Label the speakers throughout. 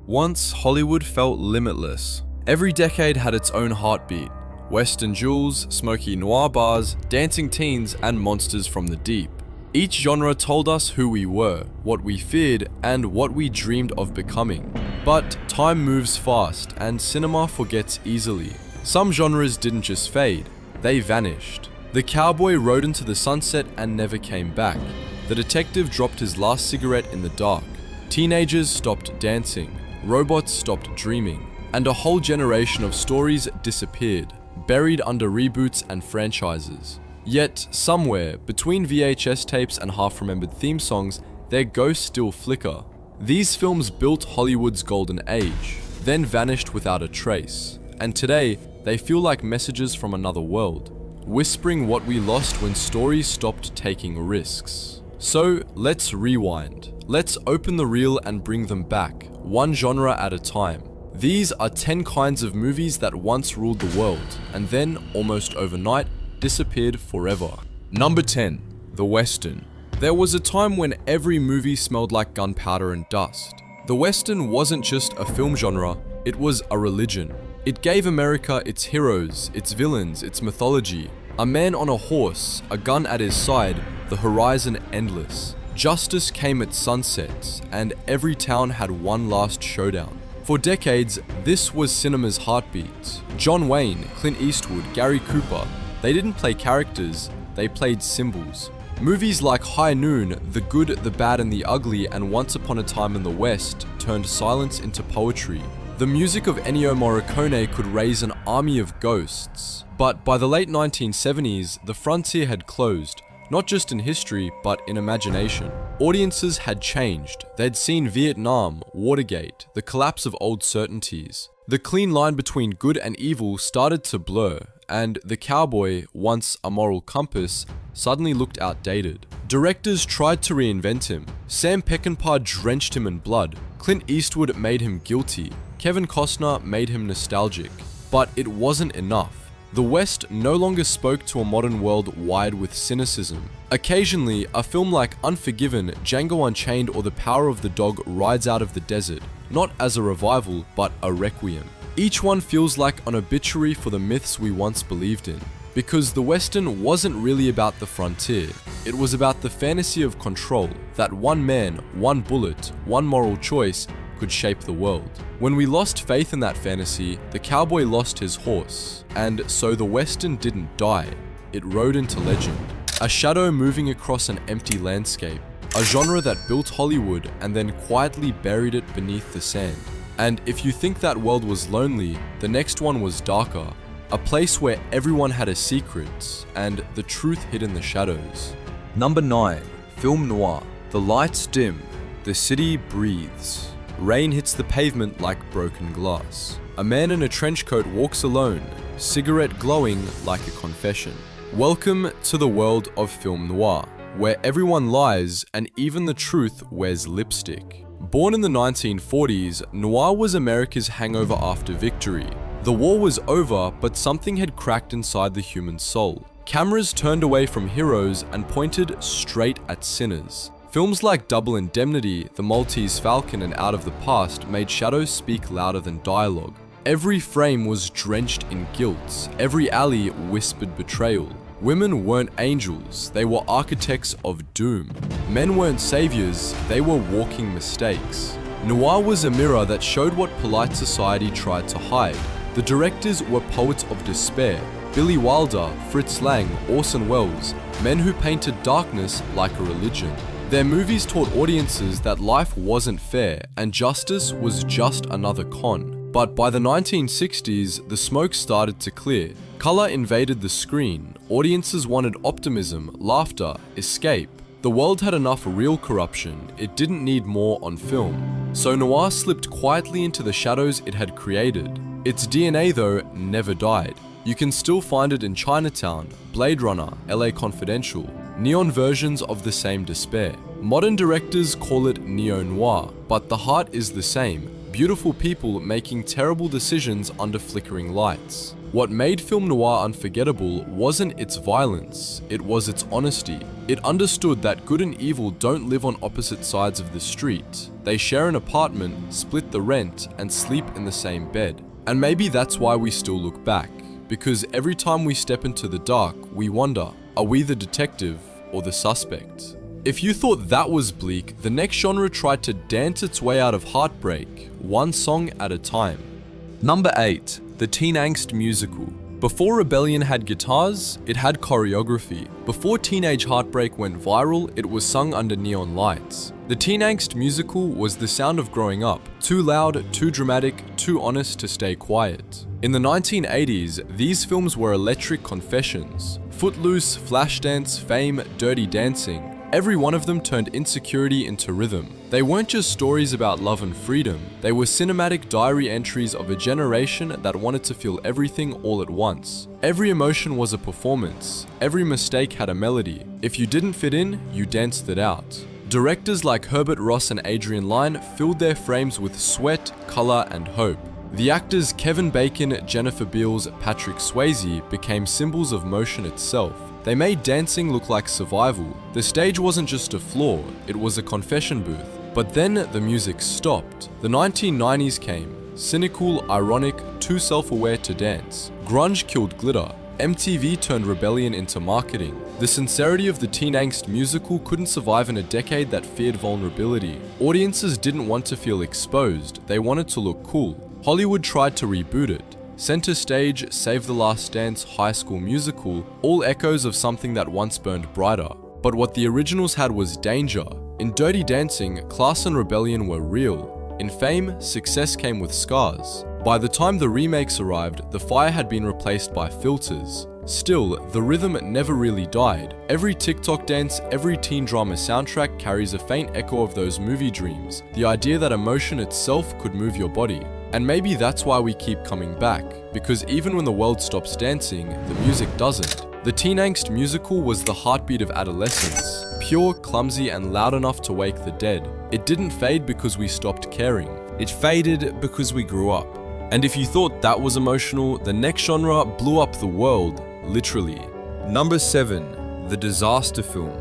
Speaker 1: Once, Hollywood felt limitless. Every decade had its own heartbeat. Western jewels, smoky noir bars, dancing teens, and monsters from the deep. Each genre told us who we were, what we feared, and what we dreamed of becoming. But time moves fast, and cinema forgets easily. Some genres didn't just fade, they vanished. The cowboy rode into the sunset and never came back. The detective dropped his last cigarette in the dark. Teenagers stopped dancing. Robots stopped dreaming. And a whole generation of stories disappeared, buried under reboots and franchises. Yet, somewhere, between VHS tapes and half-remembered theme songs, their ghosts still flicker. These films built Hollywood's golden age, then vanished without a trace. And today, they feel like messages from another world, whispering what we lost when stories stopped taking risks. So, let's rewind. Let's open the reel and bring them back, one genre at a time. These are 10 kinds of movies that once ruled the world, and then, almost overnight, disappeared forever. Number 10. The Western. There was a time when every movie smelled like gunpowder and dust. The Western wasn't just a film genre, it was a religion. It gave America its heroes, its villains, its mythology. A man on a horse, a gun at his side, the horizon endless. Justice came at sunsets, and every town had one last showdown. For decades, this was cinema's heartbeat. John Wayne, Clint Eastwood, Gary Cooper, they didn't play characters, they played symbols. Movies like High Noon, The Good, the Bad and the Ugly, and Once Upon a Time in the West turned silence into poetry. The music of Ennio Morricone could raise an army of ghosts. But by the late 1970s, the frontier had closed. Not just in history, but in imagination. Audiences had changed. They'd seen Vietnam, Watergate, the collapse of old certainties. The clean line between good and evil started to blur, and the cowboy, once a moral compass, suddenly looked outdated. Directors tried to reinvent him. Sam Peckinpah drenched him in blood. Clint Eastwood made him guilty. Kevin Costner made him nostalgic. But it wasn't enough. The West no longer spoke to a modern world wired with cynicism. Occasionally, a film like Unforgiven, Django Unchained, or The Power of the Dog rides out of the desert, not as a revival, but a requiem. Each one feels like an obituary for the myths we once believed in. Because the Western wasn't really about the frontier, it was about the fantasy of control, that one man, one bullet, one moral choice could shape the world. When we lost faith in that fantasy, the cowboy lost his horse, and so the Western didn't die, it rode into legend. A shadow moving across an empty landscape, a genre that built Hollywood and then quietly buried it beneath the sand. And if you think that world was lonely, the next one was darker, a place where everyone had a secret, and the truth hid in the shadows. Number 9. Film noir. The lights dim, the city breathes. Rain hits the pavement like broken glass. A man in a trench coat walks alone, cigarette glowing like a confession. Welcome to the world of film noir, where everyone lies and even the truth wears lipstick. Born in the 1940s, noir was America's hangover after victory. The war was over, but something had cracked inside the human soul. Cameras turned away from heroes and pointed straight at sinners. Films like Double Indemnity, The Maltese Falcon, and Out of the Past made shadows speak louder than dialogue. Every frame was drenched in guilt. Every alley whispered betrayal. Women weren't angels, they were architects of doom. Men weren't saviors, they were walking mistakes. Noir was a mirror that showed what polite society tried to hide. The directors were poets of despair. Billy Wilder, Fritz Lang, Orson Welles, men who painted darkness like a religion. Their movies taught audiences that life wasn't fair and justice was just another con. But by the 1960s, the smoke started to clear. Color invaded the screen. Audiences wanted optimism, laughter, escape. The world had enough real corruption, it didn't need more on film. So noir slipped quietly into the shadows it had created. Its DNA, though, never died. You can still find it in Chinatown, Blade Runner, LA Confidential, neon versions of the same despair. Modern directors call it neo-noir, but the heart is the same. beautiful people making terrible decisions under flickering lights. What made film noir unforgettable wasn't its violence, it was its honesty. It understood that good and evil don't live on opposite sides of the street. They share an apartment, split the rent, and sleep in the same bed. And maybe that's why we still look back. Because every time we step into the dark, we wonder, are we the detective or the suspect? If you thought that was bleak, the next genre tried to dance its way out of heartbreak, one song at a time. Number 8. The teen angst musical. Before Rebellion had guitars, it had choreography. Before Teenage Heartbreak went viral, it was sung under neon lights. The teen angst musical was the sound of growing up. Too loud, too dramatic, too honest to stay quiet. In the 1980s, these films were electric confessions. Footloose, Flashdance, Fame, Dirty Dancing. Every one of them turned insecurity into rhythm. They weren't just stories about love and freedom, they were cinematic diary entries of a generation that wanted to feel everything all at once. Every emotion was a performance, every mistake had a melody. If you didn't fit in, you danced it out. Directors like Herbert Ross and Adrian Lyne filled their frames with sweat, color, and hope. The actors Kevin Bacon, Jennifer Beals, Patrick Swayze became symbols of motion itself. They made dancing look like survival. The stage wasn't just a floor, it was a confession booth. But then the music stopped. The 1990s came. Cynical, ironic, too self-aware to dance. Grunge killed glitter. MTV turned rebellion into marketing. The sincerity of the teen angst musical couldn't survive in a decade that feared vulnerability. Audiences didn't want to feel exposed, they wanted to look cool. Hollywood tried to reboot it. Center Stage, Save the Last Dance, High School Musical, all echoes of something that once burned brighter. But what the originals had was danger. In Dirty Dancing, class and rebellion were real. In Fame, success came with scars. By the time the remakes arrived, the fire had been replaced by filters. Still, the rhythm never really died. Every TikTok dance, every teen drama soundtrack carries a faint echo of those movie dreams, the idea that emotion itself could move your body. And maybe that's why we keep coming back, because even when the world stops dancing, the music doesn't. The teen angst musical was the heartbeat of adolescence, pure, clumsy, and loud enough to wake the dead. It didn't fade because we stopped caring. It faded because we grew up. And if you thought that was emotional, the next genre blew up the world, literally. Number 7. The disaster film.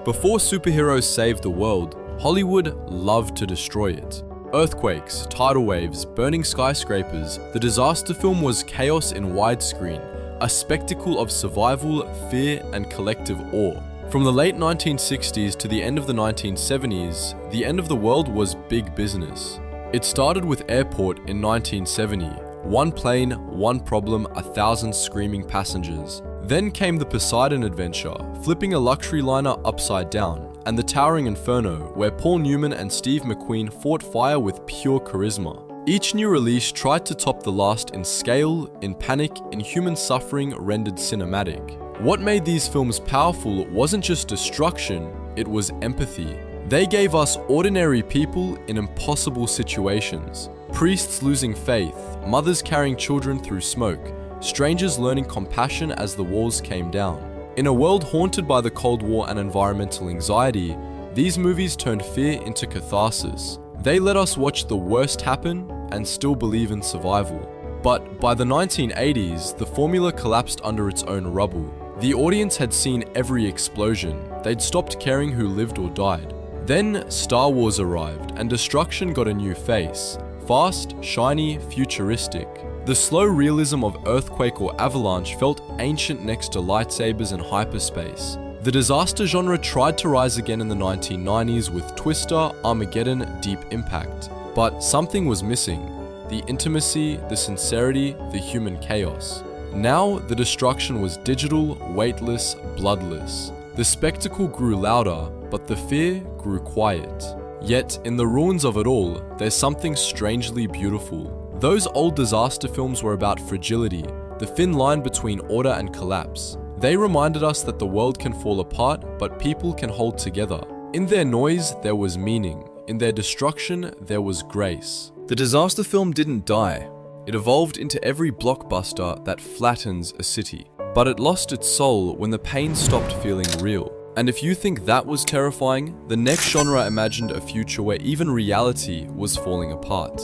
Speaker 1: Before superheroes saved the world, Hollywood loved to destroy it. Earthquakes, tidal waves, burning skyscrapers, the disaster film was chaos in widescreen, a spectacle of survival, fear, and collective awe. From the late 1960s to the end of the 1970s, the end of the world was big business. It started with Airport in 1970. One plane, one problem, 1,000 screaming passengers. Then came the Poseidon Adventure, flipping a luxury liner upside down, and the Towering Inferno, where Paul Newman and Steve McQueen fought fire with pure charisma. Each new release tried to top the last in scale, in panic, in human suffering rendered cinematic. What made these films powerful wasn't just destruction, it was empathy. They gave us ordinary people in impossible situations. Priests losing faith, mothers carrying children through smoke, strangers learning compassion as the walls came down. In a world haunted by the Cold War and environmental anxiety, these movies turned fear into catharsis. They let us watch the worst happen and still believe in survival. But by the 1980s, the formula collapsed under its own rubble. The audience had seen every explosion. They'd stopped caring who lived or died. Then Star Wars arrived, and destruction got a new face. Fast, shiny, futuristic. The slow realism of earthquake or avalanche felt ancient next to lightsabers and hyperspace. The disaster genre tried to rise again in the 1990s with Twister, Armageddon, Deep Impact. But something was missing. The intimacy, the sincerity, the human chaos. Now, the destruction was digital, weightless, bloodless. The spectacle grew louder, but the fear grew quiet. Yet, in the ruins of it all, there's something strangely beautiful. Those old disaster films were about fragility, the thin line between order and collapse. They reminded us that the world can fall apart, but people can hold together. In their noise, there was meaning. In their destruction, there was grace. The disaster film didn't die. It evolved into every blockbuster that flattens a city. But it lost its soul when the pain stopped feeling real. And if you think that was terrifying, the next genre imagined a future where even reality was falling apart.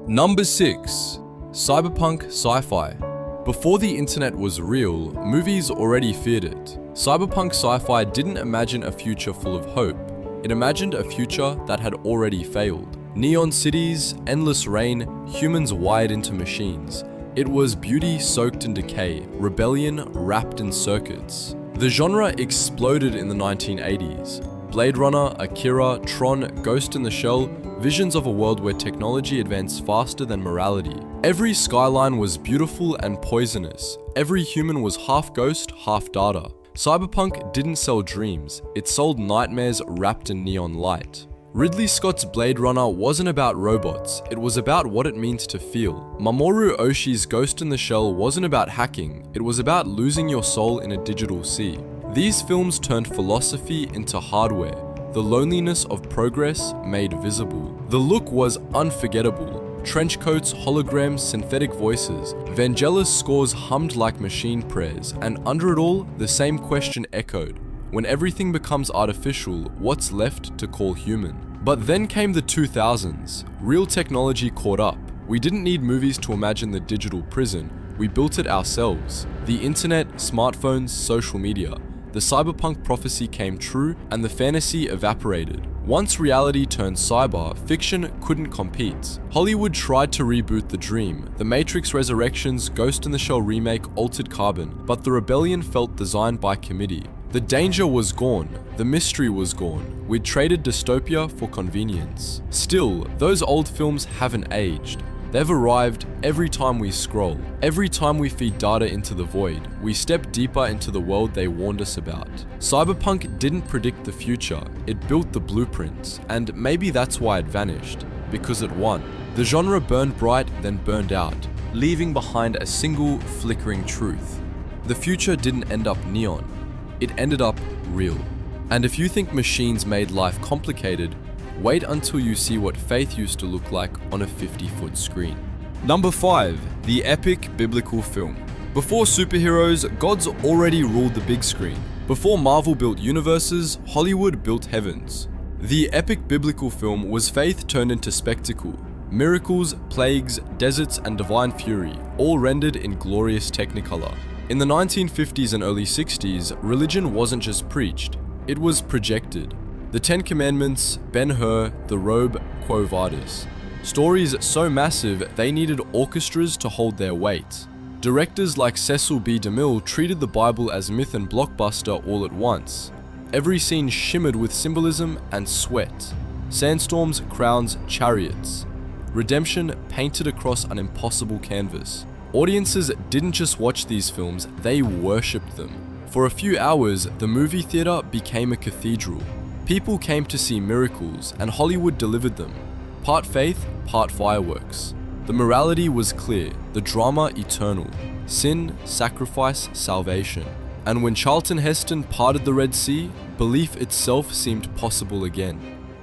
Speaker 1: Number 6. Cyberpunk sci-fi. Before the internet was real, movies already feared it. Cyberpunk sci-fi didn't imagine a future full of hope. It imagined a future that had already failed. Neon cities, endless rain, humans wired into machines. It was beauty soaked in decay, rebellion wrapped in circuits. The genre exploded in the 1980s. Blade Runner, Akira, Tron, Ghost in the Shell, visions of a world where technology advanced faster than morality. Every skyline was beautiful and poisonous. Every human was half ghost, half data. Cyberpunk didn't sell dreams, it sold nightmares wrapped in neon light. Ridley Scott's Blade Runner wasn't about robots, it was about what it means to feel. Mamoru Oshii's Ghost in the Shell wasn't about hacking, it was about losing your soul in a digital sea. These films turned philosophy into hardware, the loneliness of progress made visible. The look was unforgettable. Trench coats, holograms, synthetic voices. Vangelis scores hummed like machine prayers, and under it all, the same question echoed. When everything becomes artificial, what's left to call human? But then came the 2000s. Real technology caught up. We didn't need movies to imagine the digital prison. We built it ourselves. The internet, smartphones, social media. The cyberpunk prophecy came true, and the fantasy evaporated. Once reality turned cyber, fiction couldn't compete. Hollywood tried to reboot the dream. The Matrix Resurrections, Ghost in the Shell remake, Altered Carbon, but the rebellion felt designed by committee. The danger was gone, the mystery was gone. We'd traded dystopia for convenience. Still, those old films haven't aged. They've arrived every time we scroll. Every time we feed data into the void, we step deeper into the world they warned us about. Cyberpunk didn't predict the future, it built the blueprints, and maybe that's why it vanished, because it won. The genre burned bright, then burned out, leaving behind a single flickering truth. The future didn't end up neon, it ended up real. And if you think machines made life complicated, wait until you see what faith used to look like on a 50-foot screen. Number 5. The epic biblical film. Before superheroes, gods already ruled the big screen. Before Marvel built universes, Hollywood built heavens. The epic biblical film was faith turned into spectacle. Miracles, plagues, deserts, and divine fury, all rendered in glorious technicolor. In the 1950s and early 60s, religion wasn't just preached, it was projected. The Ten Commandments, Ben-Hur, The Robe, Quo Vadis. Stories so massive they needed orchestras to hold their weight. Directors like Cecil B. DeMille treated the Bible as myth and blockbuster all at once. Every scene shimmered with symbolism and sweat. Sandstorms, crowns, chariots. Redemption painted across an impossible canvas. Audiences didn't just watch these films, they worshipped them. For a few hours, the movie theater became a cathedral. People came to see miracles, and Hollywood delivered them. Part faith, part fireworks. The morality was clear, the drama eternal. Sin, sacrifice, salvation. And when Charlton Heston parted the Red Sea, belief itself seemed possible again.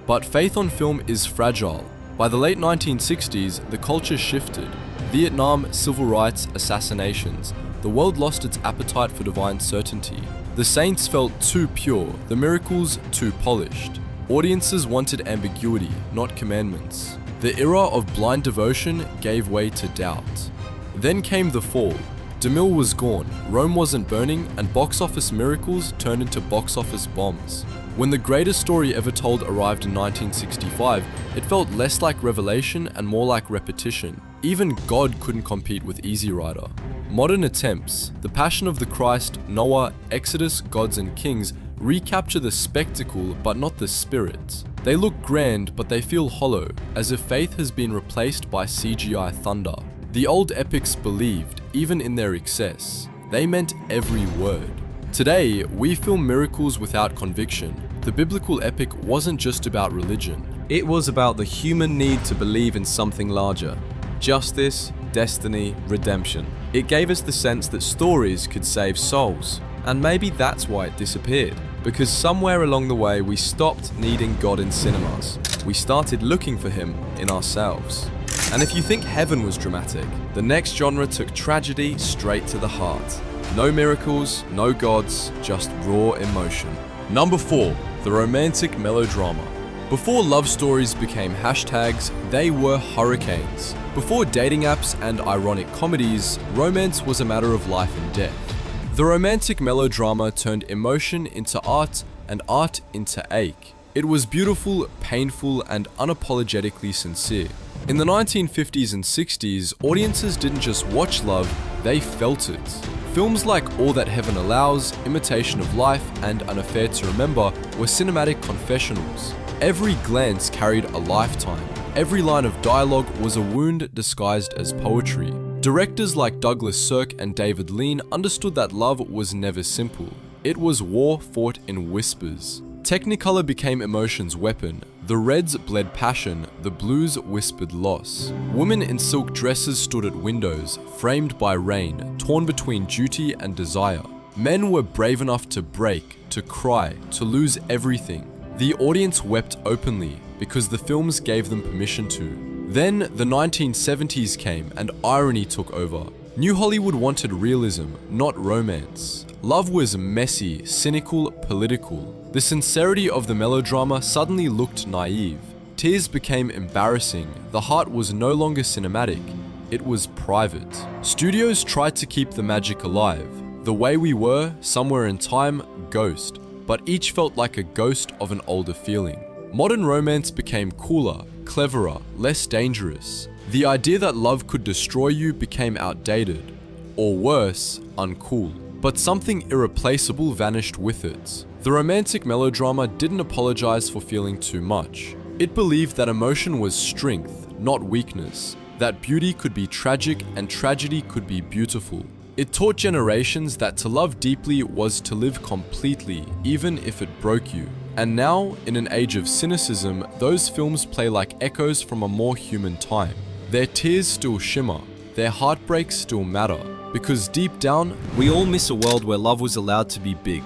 Speaker 1: But faith on film is fragile. By the late 1960s, the culture shifted. Vietnam, civil rights, assassinations. The world lost its appetite for divine certainty. The saints felt too pure, the miracles too polished. Audiences wanted ambiguity, not commandments. The era of blind devotion gave way to doubt. Then came the fall. DeMille was gone, Rome wasn't burning, and box office miracles turned into box office bombs. When the greatest story ever told arrived in 1965, it felt less like revelation and more like repetition. Even God couldn't compete with Easy Rider. Modern attempts, The Passion of the Christ, Noir, Exodus, Gods and Kings, recapture the spectacle but not the spirit. They look grand but they feel hollow, as if faith has been replaced by CGI thunder. The old epics believed, even in their excess. They meant every word. Today, we film miracles without conviction. The biblical epic wasn't just about religion. It was about the human need to believe in something larger. Justice, destiny, redemption. It gave us the sense that stories could save souls. And maybe that's why it disappeared. Because somewhere along the way we stopped needing God in cinemas. We started looking for him in ourselves. And if you think heaven was dramatic, the next genre took tragedy straight to the heart. No miracles, no gods, just raw emotion. Number 4. The romantic melodrama. Before love stories became hashtags, they were hurricanes. Before dating apps and ironic comedies, romance was a matter of life and death. The romantic melodrama turned emotion into art and art into ache. It was beautiful, painful, and unapologetically sincere. In the 1950s and 60s, audiences didn't just watch love, they felt it. Films like All That Heaven Allows, Imitation of Life, and An Affair to Remember were cinematic confessionals. Every glance carried a lifetime. Every line of dialogue was a wound disguised as poetry. Directors like Douglas Sirk and David Lean understood that love was never simple. It was war fought in whispers. Technicolor became emotion's weapon. The reds bled passion, the blues whispered loss. Women in silk dresses stood at windows, framed by rain, torn between duty and desire. Men were brave enough to break, to cry, to lose everything. The audience wept openly because the films gave them permission to. Then the 1970s came and irony took over. New Hollywood wanted realism, not romance. Love was messy, cynical, political. The sincerity of the melodrama suddenly looked naive. Tears became embarrassing. The heart was no longer cinematic. It was private. Studios tried to keep the magic alive. The Way We Were, Somewhere in Time, Ghost. But each felt like a ghost of an older feeling. Modern romance became cooler, cleverer, less dangerous. The idea that love could destroy you became outdated, or worse, uncool. But something irreplaceable vanished with it. The romantic melodrama didn't apologize for feeling too much. It believed that emotion was strength, not weakness, that beauty could be tragic and tragedy could be beautiful. It taught generations that to love deeply was to live completely, even if it broke you. And now, in an age of cynicism, those films play like echoes from a more human time. Their tears still shimmer, their heartbreaks still matter, because deep down, we all miss a world where love was allowed to be big.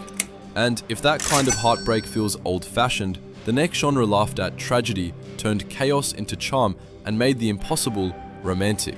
Speaker 1: And if that kind of heartbreak feels old-fashioned, the next genre laughed at tragedy, turned chaos into charm, and made the impossible romantic.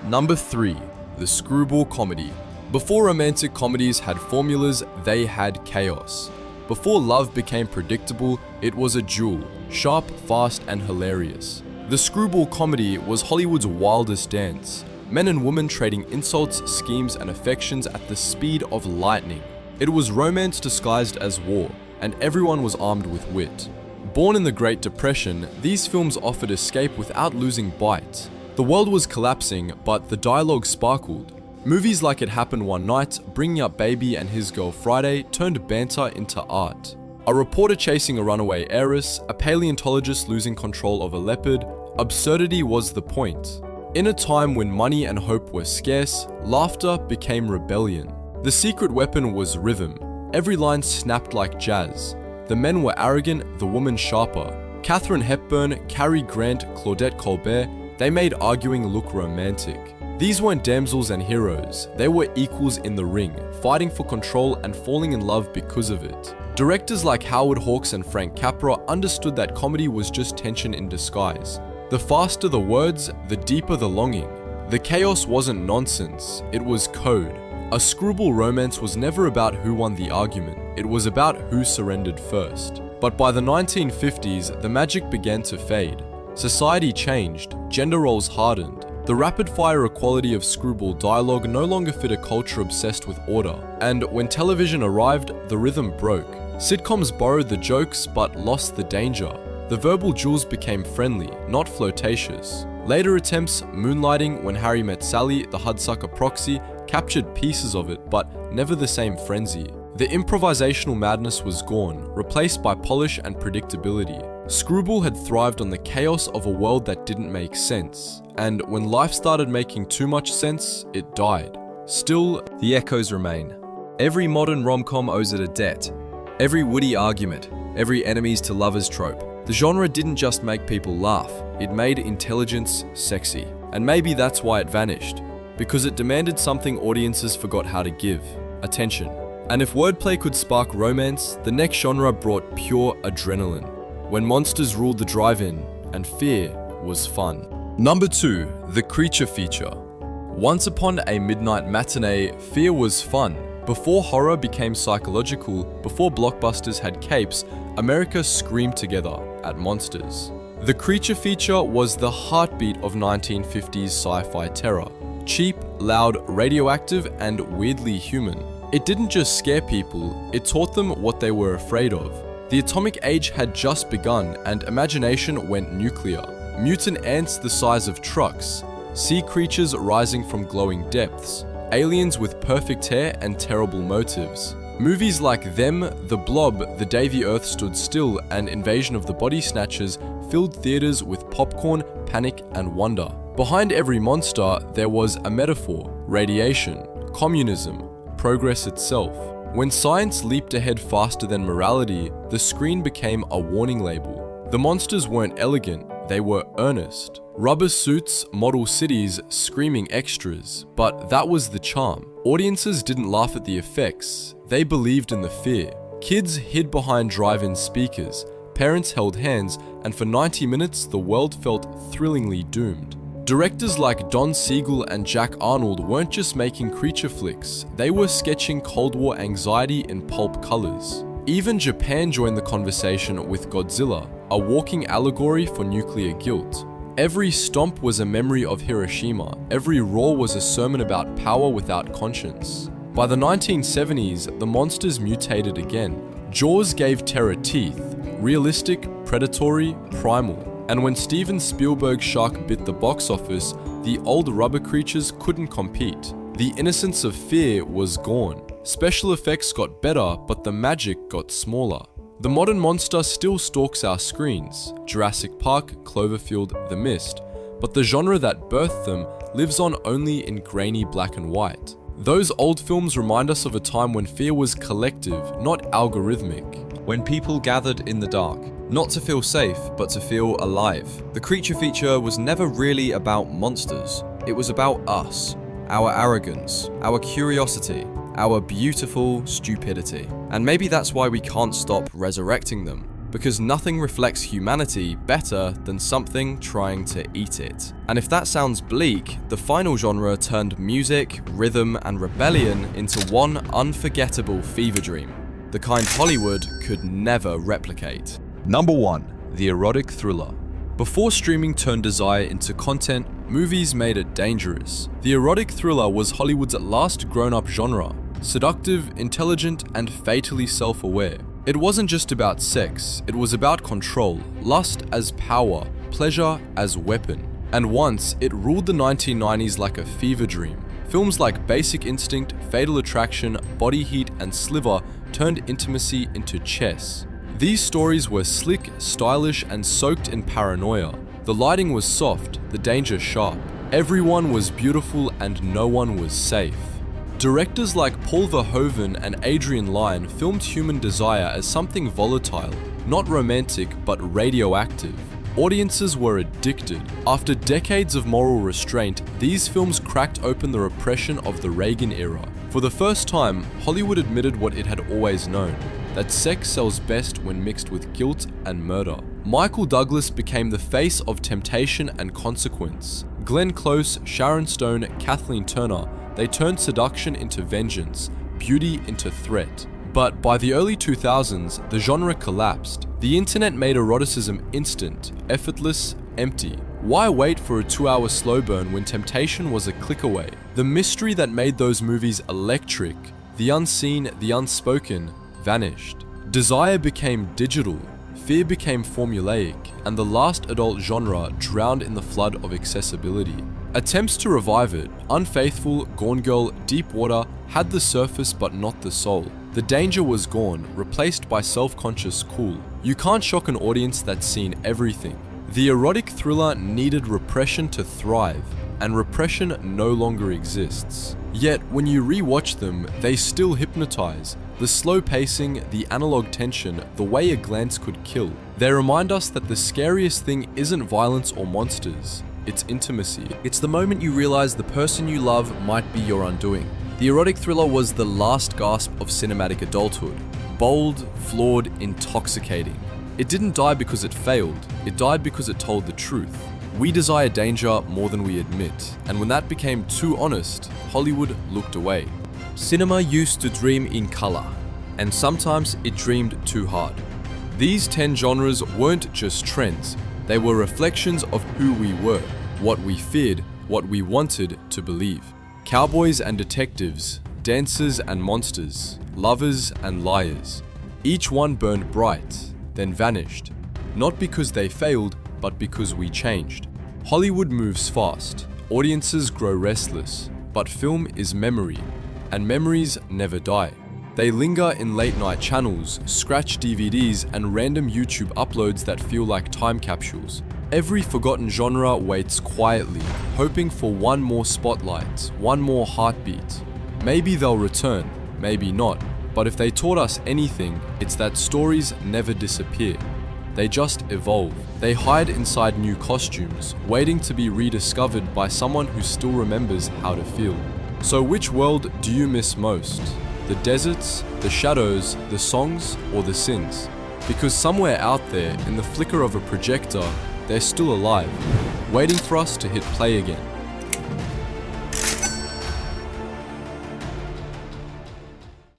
Speaker 1: Number 3. The screwball comedy. Before romantic comedies had formulas, they had chaos. Before love became predictable, it was a duel, sharp, fast, and hilarious. The screwball comedy was Hollywood's wildest dance. Men and women trading insults, schemes, and affections at the speed of lightning. It was romance disguised as war, and everyone was armed with wit. Born in the Great Depression, these films offered escape without losing bite. The world was collapsing, but the dialogue sparkled. Movies like It Happened One Night, Bringing Up Baby and His Girl Friday turned banter into art. A reporter chasing a runaway heiress, a paleontologist losing control of a leopard, absurdity was the point. In a time when money and hope were scarce, laughter became rebellion. The secret weapon was rhythm. Every line snapped like jazz. The men were arrogant, the women sharper. Katharine Hepburn, Cary Grant, Claudette Colbert, they made arguing look romantic. These weren't damsels and heroes, they were equals in the ring, fighting for control and falling in love because of it. Directors like Howard Hawks and Frank Capra understood that comedy was just tension in disguise. The faster the words, the deeper the longing. The chaos wasn't nonsense, it was code. A screwball romance was never about who won the argument, it was about who surrendered first. But by the 1950s, the magic began to fade. Society changed, gender roles hardened. The rapid-fire equality of screwball dialogue no longer fit a culture obsessed with order. And when television arrived, the rhythm broke. Sitcoms borrowed the jokes but lost the danger. The verbal duels became friendly, not flirtatious. Later attempts, Moonlighting, When Harry Met Sally, The Hudsucker Proxy, captured pieces of it, but never the same frenzy. The improvisational madness was gone, replaced by polish and predictability. Screwball had thrived on the chaos of a world that didn't make sense, and when life started making too much sense, it died. Still, the echoes remain. Every modern rom-com owes it a debt. Every witty argument, every enemies to lovers trope. The genre didn't just make people laugh, it made intelligence sexy. And maybe that's why it vanished, because it demanded something audiences forgot how to give: attention. And if wordplay could spark romance, the next genre brought pure adrenaline. When monsters ruled the drive-in, and fear was fun. Number 2, the creature feature. Once upon a midnight matinee, fear was fun. Before horror became psychological, before blockbusters had capes, America screamed together at monsters. The creature feature was the heartbeat of 1950s sci-fi terror. Cheap, loud, radioactive, and weirdly human. It didn't just scare people, it taught them what they were afraid of. The atomic age had just begun and imagination went nuclear. Mutant ants the size of trucks, sea creatures rising from glowing depths, aliens with perfect hair and terrible motives. Movies like Them, The Blob, The Day the Earth Stood Still, and Invasion of the Body Snatchers filled theaters with popcorn, panic, and wonder. Behind every monster, there was a metaphor: radiation, communism, progress itself. When science leaped ahead faster than morality, the screen became a warning label. The monsters weren't elegant, they were earnest. Rubber suits, model cities, screaming extras. But that was the charm. Audiences didn't laugh at the effects, they believed in the fear. Kids hid behind drive-in speakers, parents held hands, and for 90 minutes the world felt thrillingly doomed. Directors like Don Siegel and Jack Arnold weren't just making creature flicks, they were sketching Cold War anxiety in pulp colors. Even Japan joined the conversation with Godzilla, a walking allegory for nuclear guilt. Every stomp was a memory of Hiroshima, every roar was a sermon about power without conscience. By the 1970s, the monsters mutated again. Jaws gave terror teeth, realistic, predatory, primal. And when Steven Spielberg's shark bit the box office, the old rubber creatures couldn't compete. The innocence of fear was gone. Special effects got better, but the magic got smaller. The modern monster still stalks our screens, Jurassic Park, Cloverfield, The Mist, but the genre that birthed them lives on only in grainy black and white. Those old films remind us of a time when fear was collective, not algorithmic.
Speaker 2: When people gathered in the dark, not to feel safe, but to feel alive. The creature feature was never really about monsters. It was about us, our arrogance, our curiosity, our beautiful stupidity. And maybe that's why we can't stop resurrecting them, because nothing reflects humanity better than something trying to eat it. And if that sounds bleak, the final genre turned music, rhythm, and rebellion into one unforgettable fever dream, the kind Hollywood could never replicate.
Speaker 3: Number 1.
Speaker 1: The erotic thriller. Before streaming turned desire into content, movies made it dangerous. The erotic thriller was Hollywood's last grown-up genre, seductive, intelligent, and fatally self-aware. It wasn't just about sex, it was about control, lust as power, pleasure as weapon. And once, it ruled the 1990s like a fever dream. Films like Basic Instinct, Fatal Attraction, Body Heat, and Sliver turned intimacy into chess. These stories were slick, stylish, and soaked in paranoia. The lighting was soft, the danger sharp. Everyone was beautiful and no one was safe. Directors like Paul Verhoeven and Adrian Lyne filmed human desire as something volatile, not romantic but radioactive. Audiences were addicted. After decades of moral restraint, these films cracked open the repression of the Reagan era. For the first time, Hollywood admitted what it had always known, that sex sells best when mixed with guilt and murder. Michael Douglas became the face of temptation and consequence. Glenn Close, Sharon Stone, Kathleen Turner, they turned seduction into vengeance, beauty into threat. But by the early 2000s, the genre collapsed. The internet made eroticism instant, effortless, empty. Why wait for a 2-hour slow burn when temptation was a click away? The mystery that made those movies electric, the unseen, the unspoken, vanished. Desire became digital, fear became formulaic, and the last adult genre drowned in the flood of accessibility. Attempts to revive it, Unfaithful, Gone Girl, Deep Water, had the surface but not the soul. The danger was gone, replaced by self-conscious cool. You can't shock an audience that's seen everything. The erotic thriller needed repression to thrive, and repression no longer exists. Yet, when you re-watch them, they still hypnotize. The slow pacing, the analog tension, the way a glance could kill. They remind us that the scariest thing isn't violence or monsters, it's intimacy. It's the moment you realize the person you love might be your undoing. The erotic thriller was the last gasp of cinematic adulthood. Bold, flawed, intoxicating. It didn't die because it failed, it died because it told the truth. We desire danger more than we admit, and when that became too honest, Hollywood looked away. Cinema used to dream in color, and sometimes it dreamed too hard. These 10 genres weren't just trends, they were reflections of who we were, what we feared, what we wanted to believe. Cowboys and detectives, dancers and monsters, lovers and liars. Each one burned bright, then vanished. Not because they failed, but because we changed. Hollywood moves fast, audiences grow restless, but film is memory, and memories never die. They linger in late-night channels, scratch DVDs, and random YouTube uploads that feel like time capsules. Every forgotten genre waits quietly, hoping for one more spotlight, one more heartbeat. Maybe they'll return, maybe not, but if they taught us anything, it's that stories never disappear. They just evolve. They hide inside new costumes, waiting to be rediscovered by someone who still remembers how to feel. So which world do you miss most? The deserts, the shadows, the songs, or the sins? Because somewhere out there, in the flicker of a projector, they're still alive, waiting for us to hit play again.